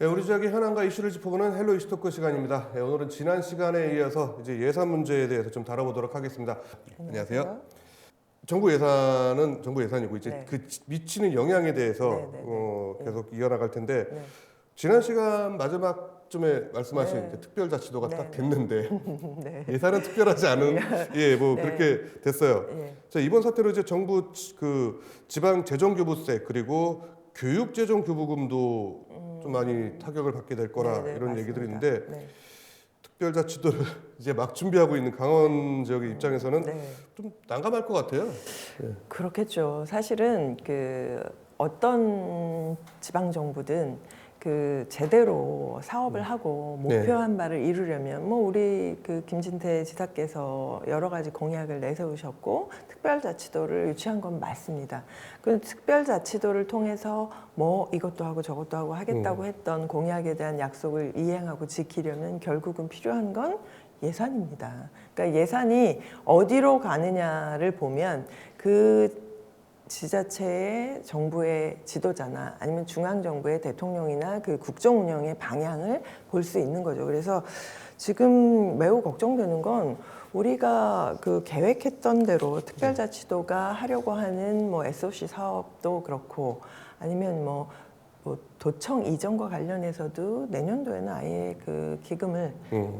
네, 우리 지역의 현안과 이슈를 짚어보는 헬로 이슈 토크 시간입니다. 네, 오늘은 지난 시간에 이어서 이제 예산 문제에 대해서 좀 다뤄보도록 하겠습니다. 안녕하세요. 정부 예산은 정부 예산이고 이제 네. 그 미치는 영향에 대해서 계속 이어나갈 텐데 지난 시간 마지막쯤에 말씀하신 이제 특별자치도가 딱 됐는데 예산은 특별하지 않은 그렇게 됐어요. 자, 이번 사태로 이제 정부 그 지방 재정교부세 그리고 교육재정교부금도 좀 많이 타격을 받게 될 거라 이런 맞습니다. 얘기들이 있는데 특별자치도를 이제 막 준비하고 있는 강원 지역의 입장에서는 좀 난감할 것 같아요. 그렇겠죠. 사실은 그 어떤 지방 정부든 그 제대로 사업을 하고 목표한 바를 이루려면 뭐 우리 그 김진태 지사께서 여러 가지 공약을 내세우셨고 특별자치도를 유치한 건 맞습니다. 그 특별자치도를 통해서 뭐 이것도 하고 저것도 하고 하겠다고 했던 공약에 대한 약속을 이행하고 지키려면 결국은 필요한 건 예산입니다. 그러니까 예산이 어디로 가느냐를 보면 그 지자체의 정부의 지도자나 아니면 중앙정부의 대통령이나 그 국정 운영의 방향을 볼 수 있는 거죠. 그래서 지금 매우 걱정되는 건 우리가 그 계획했던 대로 특별자치도가 하려고 하는 뭐 SOC 사업도 그렇고 아니면 뭐 도청 이전과 관련해서도 내년도에는 아예 그 기금을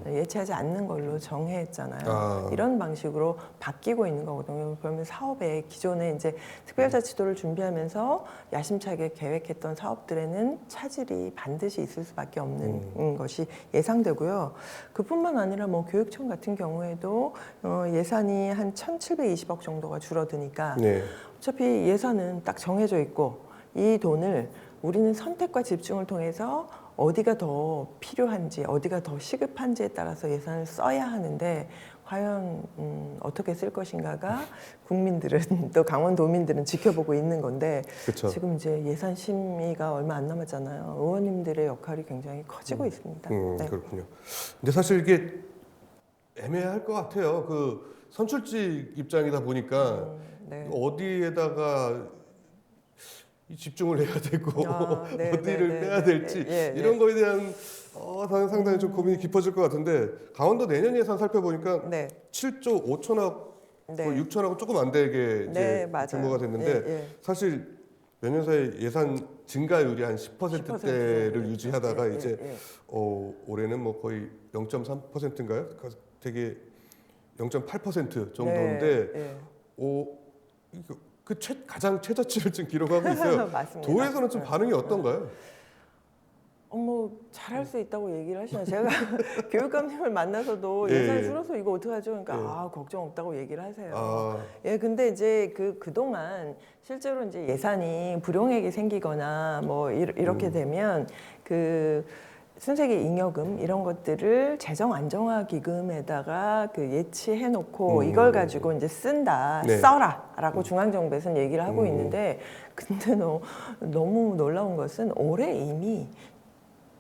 예치하지 않는 걸로 정했잖아요. 이런 방식으로 바뀌고 있는 거거든요. 그러면 사업에 기존에 이제 특별자치도를 준비하면서 야심차게 계획했던 사업들에는 차질이 반드시 있을 수밖에 없는 것이 예상되고요. 그뿐만 아니라 뭐 교육청 같은 경우에도 예산이 한 1,720억 정도가 줄어드니까 어차피 예산은 딱 정해져 있고 이 돈을 우리는 선택과 집중을 통해서 어디가 더 필요한지 어디가 더 시급한지에 따라서 예산을 써야 하는데 과연 어떻게 쓸 것인가가 국민들은 또 강원도민들은 지켜보고 있는 건데 그쵸. 지금 이제 예산 심의가 얼마 안 남았잖아요. 의원님들의 역할이 굉장히 커지고 있습니다. 그렇군요. 근데 사실 이게 애매할 것 같아요. 그 선출직 입장이다 보니까 어디에다가 집중을 해야 되고 어디를 빼야 될지 이런 거에 대한 상당히 좀 고민이 깊어질 것 같은데 강원도 내년 예산 살펴보니까 7조 5천억, 6천억 조금 안 되게 이제 규모가 됐는데 사실 몇 년 사이 예산 증가율이 한 10%대를 유지하다가 이제 올해는 뭐 거의 0.3%인가요? 되게 0.8% 정도인데 가장 최저치를 지금 기록하고 있어요. 도에서는 좀 반응이 어떤가요? 잘할 수 있다고 얘기를 하시나요? 제가 교육감님을 만나서도 예산이 줄어서 이거 어떡하죠? 그러니까 걱정 없다고 얘기를 하세요. 근데 이제 그동안 실제로 이제 예산이 불용액이 생기거나 뭐 이렇게 되면 그 순세기 잉여금 이런 것들을 재정 안정화 기금에다가 그 예치해 놓고 이걸 가지고 이제 쓴다, 써라라고 중앙정부에서는 얘기를 하고 있는데 근데 너무 놀라운 것은 올해 이미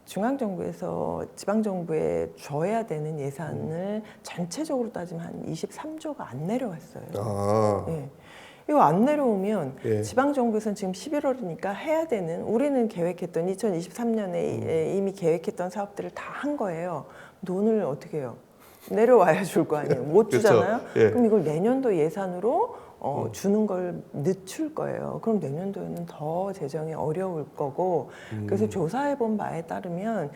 중앙정부에서 지방정부에 줘야 되는 예산을 전체적으로 따지면 한 23조가 안 내려왔어요. 이거 안 내려오면 지방정부에서는 지금 11월이니까 해야 되는 우리는 계획했던 2023년에 이미 계획했던 사업들을 다 한 거예요. 돈을 어떻게 해요? 내려와야 줄 거 아니에요. 못 주잖아요. 그럼 이걸 내년도 예산으로 주는 걸 늦출 거예요. 그럼 내년도에는 더 재정이 어려울 거고 그래서 조사해 본 바에 따르면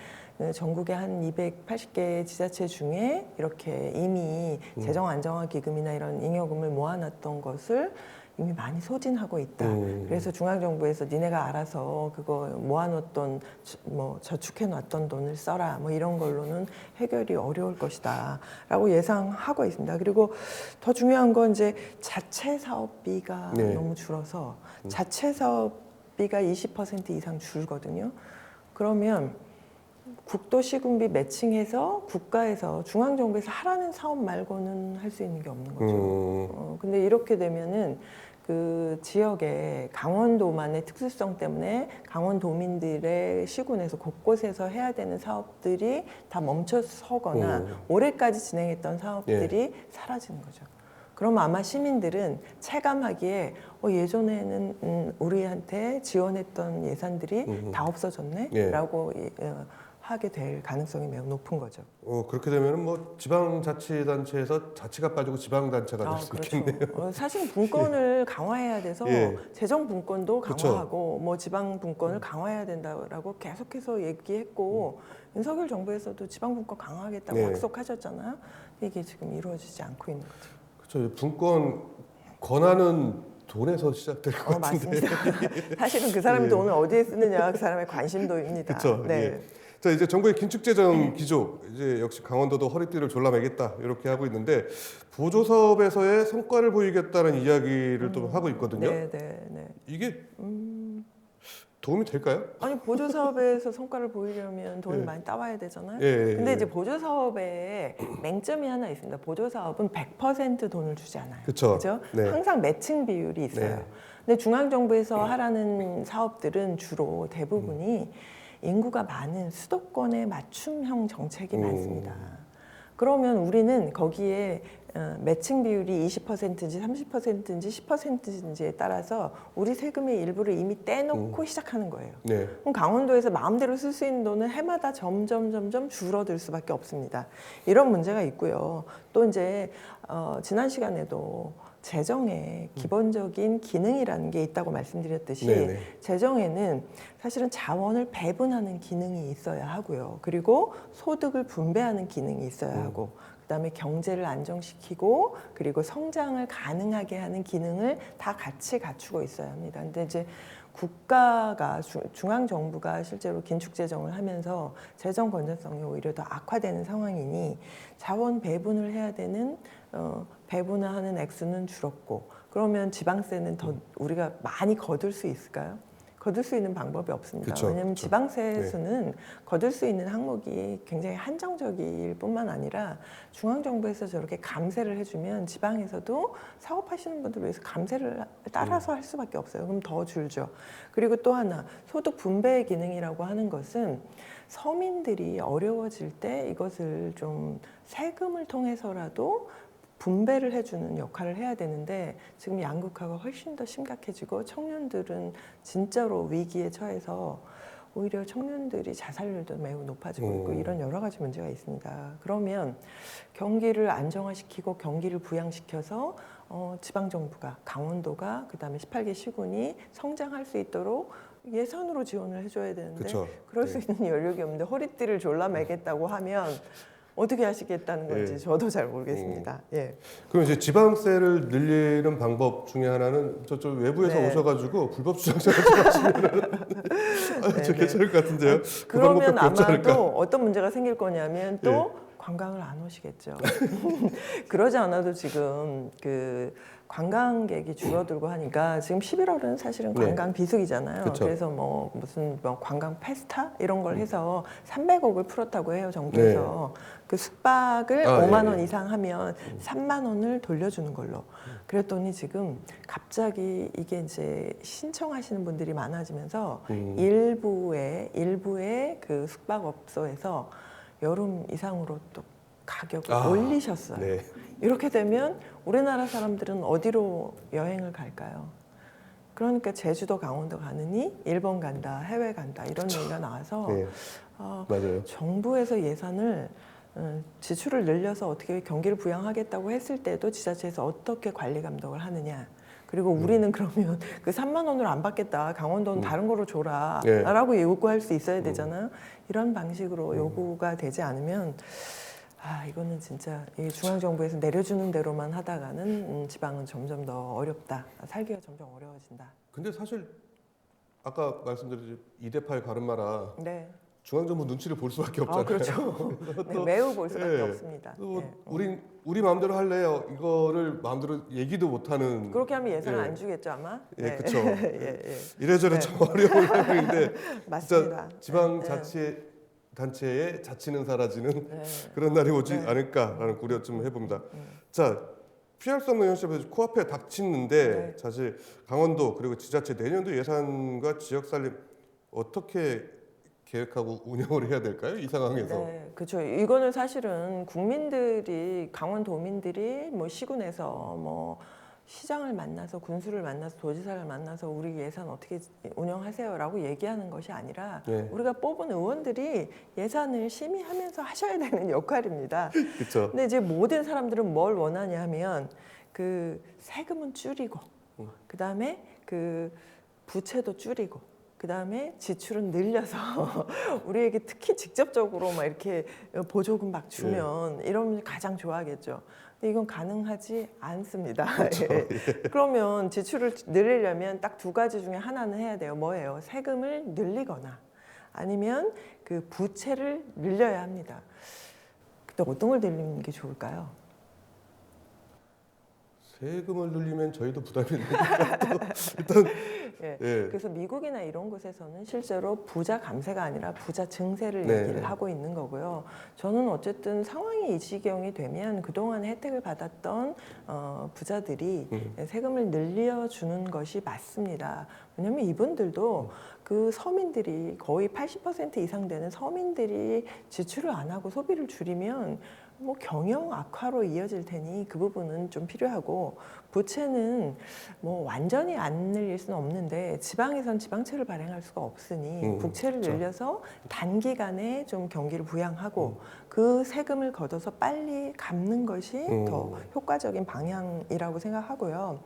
전국의 한 280개 지자체 중에 이렇게 이미 재정 안정화 기금이나 이런 잉여금을 모아놨던 것을 이미 많이 소진하고 있다. 그래서 중앙정부에서 니네가 알아서 그거 모아놓던 뭐 저축해놨던 돈을 써라. 뭐 이런 걸로는 해결이 어려울 것이다라고 예상하고 있습니다. 그리고 더 중요한 건 이제 자체 사업비가 너무 줄어서 자체 사업비가 20% 이상 줄거든요. 그러면 국도시군비 매칭해서 국가에서 중앙정부에서 하라는 사업 말고는 할 수 있는 게 없는 거죠. 근데 이렇게 되면은 그 지역의 강원도만의 특수성 때문에 강원도민들의 시군에서 곳곳에서 해야 되는 사업들이 다 멈춰서거나 올해까지 진행했던 사업들이 사라지는 거죠. 그러면 아마 시민들은 체감하기에 예전에는 우리한테 지원했던 예산들이 다 없어졌네? 예. 라고 하게 될 가능성이 매우 높은 거죠. 그렇게 되면 뭐 지방자치단체에서 자치가 빠지고 지방단체가 될 수 그렇죠. 있겠네요. 사실 분권을 강화해야 돼서 예. 재정 분권도 그쵸. 강화하고 뭐 지방 분권을 강화해야 된다라고 계속해서 얘기했고 윤석열 정부에서도 지방 분권 강화하겠다고 네. 약속하셨잖아요. 이게 지금 이루어지지 않고 있는 거죠. 그렇죠. 분권 권한은 돈에서 시작될 것 같은데. 맞습니다. 사실은 그 사람이 예. 돈을 어디에 쓰느냐가 그 사람의 관심도입니다. 그렇죠. 네. 예. 자, 이제 정부의 긴축재정 기조, 이제 역시 강원도도 허리띠를 졸라매겠다 이렇게 하고 있는데 보조 사업에서의 성과를 보이겠다는 이야기를 또 하고 있거든요. 네. 이게 도움이 될까요? 아니 보조 사업에서 성과를 보이려면 돈을 예. 많이 따와야 되잖아요. 예. 근데 이제 보조 사업에 맹점이 하나 있습니다. 보조 사업은 100% 돈을 주지 않아요. 그쵸. 그죠? 네. 항상 매칭 비율이 있어요. 네. 근데 중앙 정부에서 하라는 사업들은 주로 대부분이 인구가 많은 수도권의 맞춤형 정책이 많습니다. 그러면 우리는 거기에 매칭 비율이 20%인지 30%인지 10%인지에 따라서 우리 세금의 일부를 이미 떼놓고 시작하는 거예요. 네. 그럼 강원도에서 마음대로 쓸 수 있는 돈은 해마다 점점 줄어들 수밖에 없습니다. 이런 문제가 있고요. 또 이제 지난 시간에도 재정에 기본적인 기능이라는 게 있다고 말씀드렸듯이 네네. 재정에는 사실은 자원을 배분하는 기능이 있어야 하고요. 그리고 소득을 분배하는 기능이 있어야 하고 그다음에 경제를 안정시키고 그리고 성장을 가능하게 하는 기능을 다 같이 갖추고 있어야 합니다. 근데 이제 국가가 중앙 정부가 실제로 긴축 재정을 하면서 재정 건전성이 오히려 더 악화되는 상황이니 자원 배분을 해야 되는 배분을 하는 액수는 줄었고 그러면 지방세는 더 우리가 많이 거둘 수 있을까요? 거둘 수 있는 방법이 없습니다. 그쵸, 왜냐하면 그쵸. 지방세 수는 거둘 수 있는 항목이 굉장히 한정적일 뿐만 아니라 중앙정부에서 저렇게 감세를 해주면 지방에서도 사업하시는 분들 위해서 감세를 따라서 할 수밖에 없어요. 그럼 더 줄죠. 그리고 또 하나 소득 분배 기능이라고 하는 것은 서민들이 어려워질 때 이것을 좀 세금을 통해서라도 분배를 해주는 역할을 해야 되는데 지금 양극화가 훨씬 더 심각해지고 청년들은 진짜로 위기에 처해서 오히려 청년들이 자살률도 매우 높아지고 있고 이런 여러 가지 문제가 있습니다. 그러면 경기를 안정화시키고 경기를 부양시켜서 지방정부가 강원도가 그다음에 18개 시군이 성장할 수 있도록 예산으로 지원을 해줘야 되는데 그쵸. 그럴 수 있는 여력이 없는데 허리띠를 졸라매겠다고 하면 어떻게 하시겠다는 건지 예. 저도 잘 모르겠습니다. 예. 그럼 이제 지방세를 늘리는 방법 중에 하나는 저쪽 외부에서 네. 오셔가지고 불법 주장자가 하시면은 저 괜찮을 것 같은데요. 그 그러면 방법밖에 없지 않을까? 아마도 어떤 문제가 생길 거냐면 또 관광을 안 오시겠죠. 그러지 않아도 지금 그 관광객이 줄어들고 하니까 지금 11월은 사실은 관광 비수기잖아요. 그쵸. 그래서 뭐 무슨 뭐 관광 페스타 이런 걸 해서 300억을 풀었다고 해요, 정부에서. 그 숙박을 5만 원 이상 하면 3만 원을 돌려주는 걸로. 그랬더니 지금 갑자기 이게 이제 신청하시는 분들이 많아지면서 일부의 그 숙박업소에서 여름 이상으로 또 가격을 올리셨어요. 네. 이렇게 되면 우리나라 사람들은 어디로 여행을 갈까요? 그러니까 제주도, 강원도 가느니 일본 간다, 해외 간다 이런 얘기가 나와서 네. 맞아요. 정부에서 예산을 지출을 늘려서 어떻게 경기를 부양하겠다고 했을 때도 지자체에서 어떻게 관리 감독을 하느냐. 그리고 우리는 그러면 그 3만 원으로 안 받겠다. 강원도는 다른 거로 줘라. 라고 요구할 수 있어야 되잖아요. 이런 방식으로 요구가 되지 않으면 이거는 진짜 중앙정부에서 내려주는 대로만 하다가는 지방은 점점 더 어렵다. 살기가 점점 어려워진다. 근데 사실 아까 말씀드린 2대8 가름마라 네. 중앙정부 눈치를 볼 수밖에 없잖아요. 그렇죠. 네, 매우 볼 수밖에 없습니다. 우리 마음대로 할래요. 이거를 마음대로 얘기도 못하는. 그렇게 하면 예산을 안 주겠죠 아마. 예, 그렇죠. 예. 이래저래 참 어려운 상황인데 맞습니다. 진짜 지방자치 단체의 자치는 사라지는 그런 날이 오지 않을까라는 우려 좀 해봅니다. 자, 피할 수 없는 현실에서 코앞에 닥치는데 사실 강원도 그리고 지자체 내년도 예산과 지역 살림 어떻게 계획하고 운영을 해야 될까요? 이 상황에서. 네, 그렇죠. 이거는 사실은 국민들이 강원도민들이 뭐 시군에서 뭐 시장을 만나서 군수를 만나서 도지사를 만나서 우리 예산 어떻게 운영하세요라고 얘기하는 것이 아니라 네. 우리가 뽑은 의원들이 예산을 심의하면서 하셔야 되는 역할입니다. 그렇죠. 근데 이제 모든 사람들은 뭘 원하냐 하면 그 세금은 줄이고 그다음에 그 부채도 줄이고 그다음에 지출은 늘려서 우리에게 특히 직접적으로 막 이렇게 보조금 막 주면 이러면 가장 좋아하겠죠. 근데 이건 가능하지 않습니다. 그렇죠. 예. 그러면 지출을 늘리려면 딱 두 가지 중에 하나는 해야 돼요. 뭐예요? 세금을 늘리거나 아니면 그 부채를 늘려야 합니다. 근데 어떤 걸 늘리는 게 좋을까요? 세금을 늘리면 저희도 부담이 되니까 일단 예. 예. 그래서 미국이나 이런 곳에서는 실제로 부자 감세가 아니라 부자 증세를 네. 얘기를 하고 있는 거고요. 저는 어쨌든 상황이 이 지경이 되면 그동안 혜택을 받았던 부자들이 세금을 늘려주는 것이 맞습니다. 왜냐하면 이분들도 그 서민들이 거의 80% 이상 되는 서민들이 지출을 안 하고 소비를 줄이면 뭐 경영 악화로 이어질 테니 그 부분은 좀 필요하고 부채는 뭐 완전히 안 늘릴 수는 없는데 지방에선 지방채를 발행할 수가 없으니 국채를 그렇죠. 늘려서 단기간에 좀 경기를 부양하고 그 세금을 걷어서 빨리 갚는 것이 더 효과적인 방향이라고 생각하고요.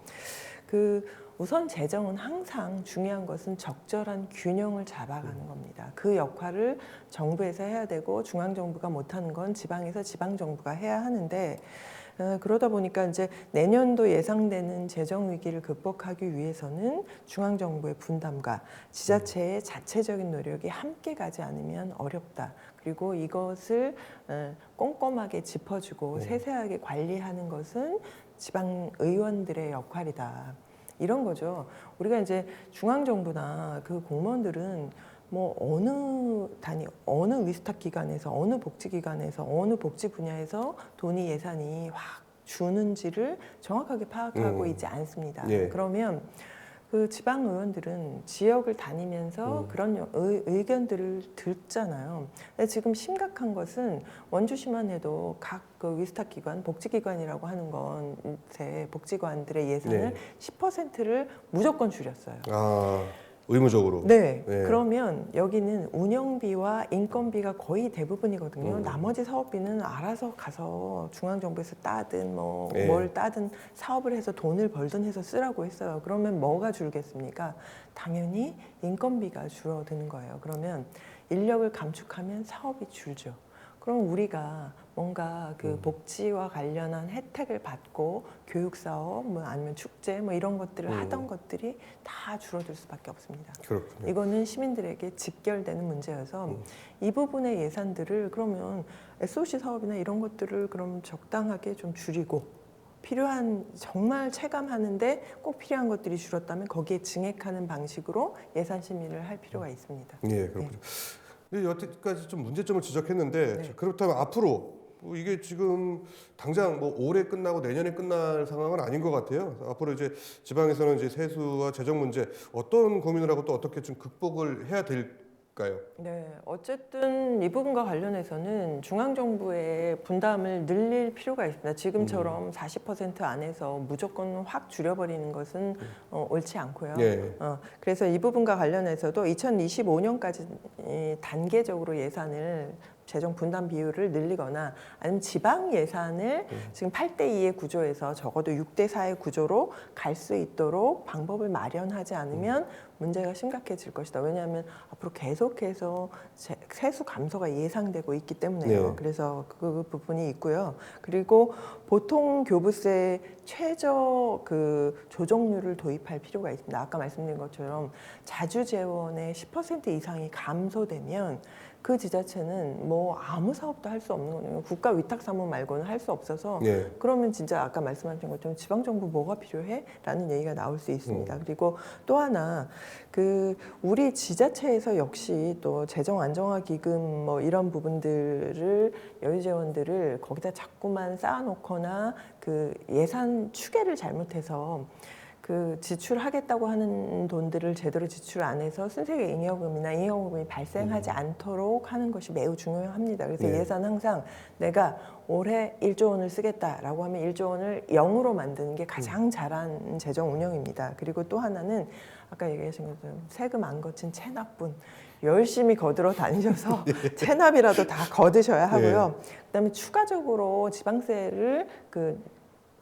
우선 재정은 항상 중요한 것은 적절한 균형을 잡아가는 겁니다. 그 역할을 정부에서 해야 되고 중앙정부가 못하는 건 지방에서 지방정부가 해야 하는데 그러다 보니까 이제 내년도 예상되는 재정 위기를 극복하기 위해서는 중앙정부의 분담과 지자체의 자체적인 노력이 함께 가지 않으면 어렵다. 그리고 이것을 꼼꼼하게 짚어주고 세세하게 관리하는 것은 지방 의원들의 역할이다. 이런 거죠. 우리가 이제 중앙정부나 그 공무원들은 뭐 어느 단위, 어느 위스탁 기관에서, 어느 복지기관에서, 어느 복지 분야에서 돈이 예산이 확 주는지를 정확하게 파악하고 있지 않습니다. 예. 그러면 그 지방 의원들은 지역을 다니면서 그런 의견들을 듣잖아요. 근데 지금 심각한 것은 원주시만 해도 각 그 위스탁 기관, 복지기관이라고 하는 건새 복지관들의 예산을 10%를 무조건 줄였어요. 아, 의무적으로. 네. 그러면 여기는 운영비와 인건비가 거의 대부분이거든요. 나머지 사업비는 알아서 가서 중앙정부에서 따든 뭐 뭘 따든 사업을 해서 돈을 벌든 해서 쓰라고 했어요. 그러면 뭐가 줄겠습니까? 당연히 인건비가 줄어드는 거예요. 그러면 인력을 감축하면 사업이 줄죠. 그럼 우리가 뭔가 그 복지와 관련한 혜택을 받고 교육 사업, 뭐 아니면 축제, 뭐 이런 것들을 하던 것들이 다 줄어들 수밖에 없습니다. 그렇군요. 이거는 시민들에게 직결되는 문제여서 이 부분의 예산들을 그러면 SOC 사업이나 이런 것들을 그럼 적당하게 좀 줄이고 필요한 정말 체감하는데 꼭 필요한 것들이 줄었다면 거기에 증액하는 방식으로 예산 심의를 할 필요가 있습니다. 예, 그렇군요. 근데 여태까지 좀 문제점을 지적했는데 자, 그렇다면 앞으로 뭐 이게 지금 당장 뭐 올해 끝나고 내년에 끝날 상황은 아닌 것 같아요. 앞으로 이제 지방에서는 이제 세수와 재정 문제 어떤 고민을 하고 또 어떻게 좀 극복을 해야 될까요? 네, 어쨌든 이 부분과 관련해서는 중앙정부의 분담을 늘릴 필요가 있습니다. 지금처럼 40% 안에서 무조건 확 줄여버리는 것은 옳지 않고요. 그래서 이 부분과 관련해서도 2025년까지 단계적으로 예산을 재정 분담 비율을 늘리거나 아니면 지방 예산을 지금 8대2의 구조에서 적어도 6대4의 구조로 갈 수 있도록 방법을 마련하지 않으면 문제가 심각해질 것이다. 왜냐하면 앞으로 계속해서 세수 감소가 예상되고 있기 때문에요. 그래서 그 부분이 있고요. 그리고 보통 교부세 최저 그 조정률을 도입할 필요가 있습니다. 아까 말씀드린 것처럼 자주 재원의 10% 이상이 감소되면 그 지자체는 뭐 아무 사업도 할 수 없는 거예요. 국가 위탁 사무 말고는 할 수 없어서 그러면 진짜 아까 말씀하신 것처럼 지방정부 뭐가 필요해? 라는 얘기가 나올 수 있습니다. 그리고 또 하나 그 우리 지자체에서 역시 또 재정 안정화 기금 뭐 이런 부분들을 여유재원들을 거기다 자꾸만 쌓아놓거나 그 예산 추계를 잘못해서 그 지출하겠다고 하는 돈들을 제대로 지출 안 해서 순수하게 잉여금이나 잉여금이 발생하지 않도록 하는 것이 매우 중요합니다. 그래서 네. 예산은 항상 내가 올해 1조 원을 쓰겠다라고 하면 1조 원을 0으로 만드는 게 가장 잘한 재정 운영입니다. 그리고 또 하나는 아까 얘기하신 것처럼 세금 안 거친 체납분 열심히 거들어 다니셔서 체납이라도 다 거두셔야 하고요. 그다음에 추가적으로 지방세를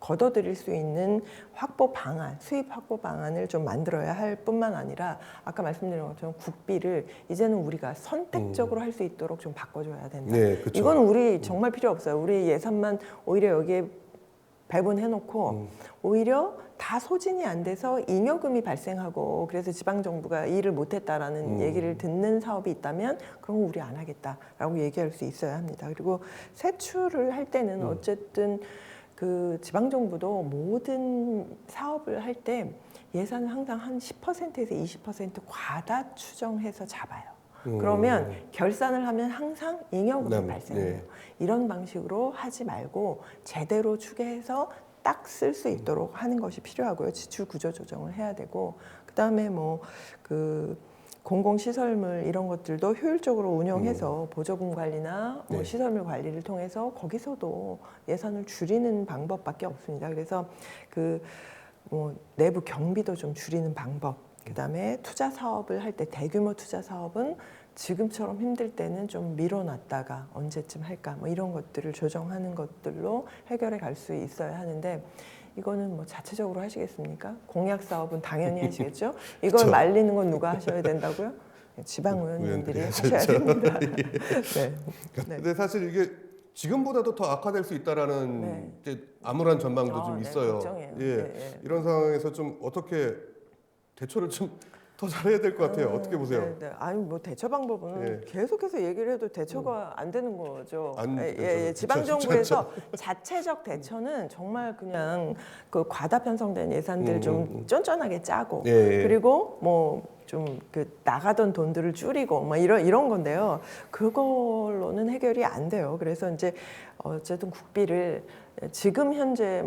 걷어들일 수 있는 확보 방안, 수입 확보 방안을 좀 만들어야 할 뿐만 아니라 아까 말씀드린 것처럼 국비를 이제는 우리가 선택적으로 할 수 있도록 좀 바꿔줘야 된다. 네, 그렇죠. 이건 우리 정말 필요 없어요. 우리 예산만 오히려 여기에 배분해놓고 오히려 다 소진이 안 돼서 잉여금이 발생하고 그래서 지방정부가 일을 못했다라는 얘기를 듣는 사업이 있다면 그럼 우리 안 하겠다라고 얘기할 수 있어야 합니다. 그리고 세출을 할 때는 어쨌든 그 지방정부도 모든 사업을 할 때 예산을 항상 한 10%에서 20% 과다 추정해서 잡아요. 그러면 결산을 하면 항상 잉여금이 발생해요. 이런 방식으로 하지 말고 제대로 추계해서 딱 쓸 수 있도록 하는 것이 필요하고요. 지출 구조 조정을 해야 되고 그다음에 공공시설물 이런 것들도 효율적으로 운영해서 보조금 관리나 시설물 관리를 통해서 거기서도 예산을 줄이는 방법밖에 없습니다. 그래서 내부 경비도 좀 줄이는 방법, 그다음에 투자 사업을 할 때 대규모 투자 사업은 지금처럼 힘들 때는 좀 미뤄놨다가 언제쯤 할까 이런 것들을 조정하는 것들로 해결해 갈 수 있어야 하는데 이거는 자체적으로 하시겠습니까? 공약 사업은 당연히 하시겠죠? 이걸 그렇죠. 말리는 건 누가 하셔야 된다고요? 지방 의원님들이 하셔야 됩니다. 네. 근데 사실 이게 지금보다도 더 악화될 수 있다라는 이제 암울한 전망도 좀 있어요. 걱정이에요. 이런 상황에서 좀 어떻게 대처를 좀 더 잘해야 될 것 같아요. 어떻게 보세요? 아니 대처 방법은 계속해서 얘기를 해도 대처가 안 되는 거죠. 지방 정부에서 자체적 대처는 정말 그냥 과다 편성된 예산들 좀 쫀쫀하게 짜고 그리고 좀 나가던 돈들을 줄이고 이런 건데요. 그걸로는 해결이 안 돼요. 그래서 이제 어쨌든 국비를 지금 현재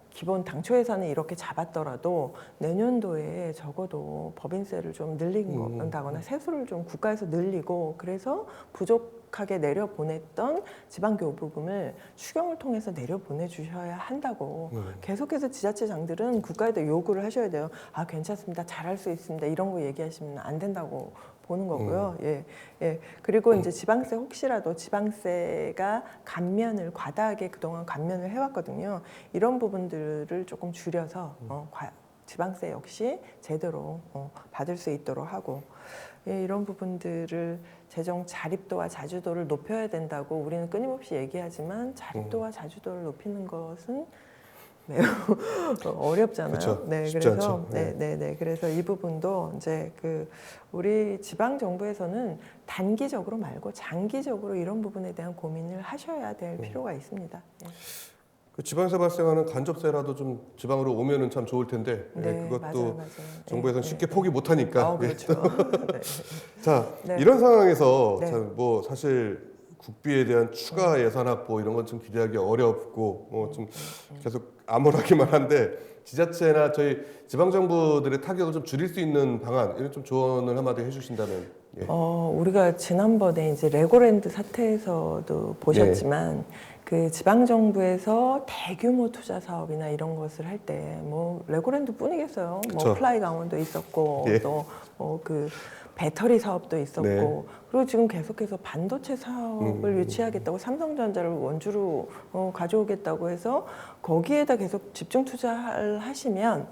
기본 당초 예산을 이렇게 잡았더라도 내년도에 적어도 법인세를 좀 늘린다거나 세수를 좀 국가에서 늘리고 그래서 부족하게 내려보냈던 지방교부금을 추경을 통해서 내려보내주셔야 한다고 계속해서 지자체장들은 국가에다 요구를 하셔야 돼요. 아 괜찮습니다. 잘할 수 있습니다. 이런 거 얘기하시면 안 된다고 보는 거고요. 그리고 이제 지방세 혹시라도 지방세가 과다하게 그동안 감면을 해왔거든요. 이런 부분들을 조금 줄여서 지방세 역시 제대로 받을 수 있도록 하고 이런 부분들을 재정 자립도와 자주도를 높여야 된다고 우리는 끊임없이 얘기하지만 자립도와 자주도를 높이는 것은 매우 어렵잖아요. 그렇죠. 네, 쉽지 그래서 않죠. 그래서 이 부분도 이제 우리 지방 정부에서는 단기적으로 말고 장기적으로 이런 부분에 대한 고민을 하셔야 될 필요가 있습니다. 그 지방세 발생하는 간접세라도 좀 지방으로 오면은 참 좋을 텐데 그것도 맞아요. 정부에서는 쉽게 포기 못하니까. 그렇죠. 자 이런 상황에서 참 사실 국비에 대한 추가 예산 확보 이런 건 좀 기대하기 어렵고 좀 계속 암울하기만 한데 지자체나 저희 지방 정부들의 타격을 좀 줄일 수 있는 방안 이런 좀 조언을 한마디 해주신다면. 우리가 지난번에 이제 레고랜드 사태에서도 보셨지만 그 지방 정부에서 대규모 투자 사업이나 이런 것을 할 때 레고랜드뿐이겠어요. 플라이 강원도 있었고 또 배터리 사업도 있었고 그리고 지금 계속해서 반도체 사업을 유치하겠다고 삼성전자를 원주로 가져오겠다고 해서 거기에다 계속 집중 투자를 하시면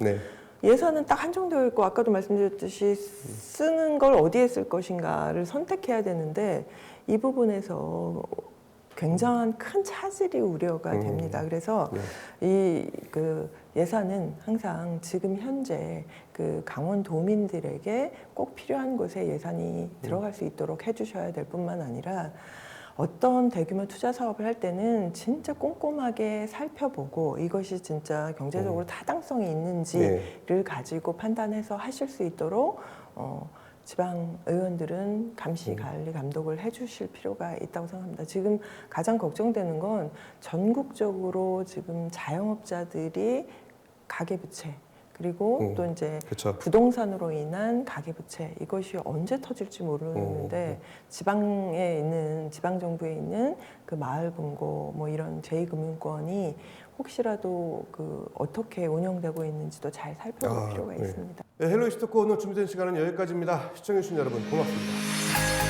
예산은 딱 한정되어 있고 아까도 말씀드렸듯이 쓰는 걸 어디에 쓸 것인가를 선택해야 되는데 이 부분에서 굉장한 큰 차질이 우려가 됩니다. 그래서 이 예산은 항상 지금 현재 강원도민들에게 꼭 필요한 곳에 예산이 들어갈 수 있도록 해주셔야 될 뿐만 아니라 어떤 대규모 투자 사업을 할 때는 진짜 꼼꼼하게 살펴보고 이것이 진짜 경제적으로 타당성이 있는지를 가지고 판단해서 하실 수 있도록 지방 의원들은 감시, 관리, 감독을 해주실 필요가 있다고 생각합니다. 지금 가장 걱정되는 건 전국적으로 지금 자영업자들이 가계부채, 그리고 또 이제 그쵸. 부동산으로 인한 가계부채 이것이 언제 터질지 모르는데 지방에 있는 지방 정부에 있는 그 마을금고 뭐 이런 제2금융권이 혹시라도 그 어떻게 운영되고 있는지도 잘 살펴볼 필요가 있습니다. 네, 헬로 이슈 토크 오늘 준비된 시간은 여기까지입니다. 시청해주신 여러분 고맙습니다.